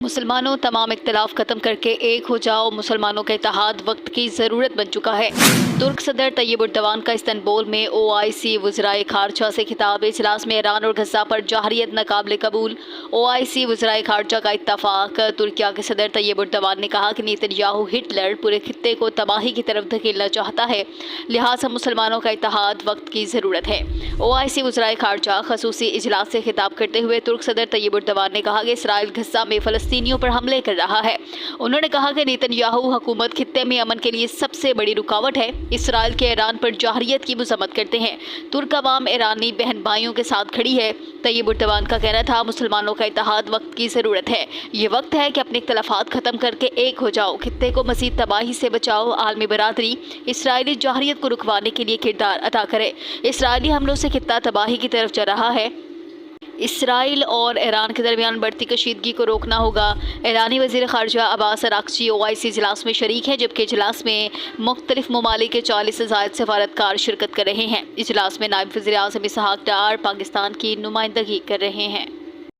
मुसलमानों तमाम इख्तिलाफ खत्म करके एक हो जाओ, मुसलमानों का इत्तेहाद वक्त की ज़रूरत बन चुका है। तुर्क सदर तैयब उर्दवान का इस्तांबुल में OIC वज़राए खारजा से खिताब। इजलास में ईरान और गज़ा पर जाहरियत नाकाबिल कबूल। OIC वज़राए खारजा का इत्तफाक। तुर्किया के सदर तैयब उर्दवान ने कहा कि नेतन्याहू हिटलर पूरे खित्ते को तबाही की तरफ धकेलना चाहता है, लिहाजा मुसलमानों का इत्तेहाद वक्त की ज़रूरत है। OIC वज़राए खारजा खसूसी इजलास से खिताब करते हुए तुर्क सदर तैयब उर्दवान ने कहा कि इसराइल गज़ा में फ़लस्तीनियों पर हमले कर रहा है। उन्होंने कहा कि नेतन्याहू हुकूमत खित्ते में अमन के लिए सबसे बड़ी रुकावट है। इसराइल के ईरान पर जाहरियत की मज़म्मत करते हैं। तुर्क अवाम ईरानी बहन भाइयों के साथ खड़ी है। तैयब उर्दवान का कहना था, मुसलमानों का इत्तेहाद वक्त की ज़रूरत है। ये वक्त है कि अपने इख्तिलाफात ख़त्म करके एक हो जाओ, खित्ते को मज़ीद तबाही से बचाओ। आलमी बरादरी इसराइली जाहरियत को रुकवाने के लिए किरदार अदा करे। इसराइली हमलों से खित्ता तबाही की तरफ जा रहा है। इसराइल और ईरान के दरमियान बढ़ती कशीदगी को रोकना होगा। ईरानी वज़ीर ख़ारजा अब्बास अराग़ची OIC इजलास में शरीक हैं, जबकि इजलास में मुख्तलिफ ममालिक के 40 से ज़ायद सफारतकार शिरकत कर रहे हैं। इजलास में नायब वज़ीर आज़म इसहाक़ डार पाकिस्तान की नुमाइंदगी कर रहे हैं।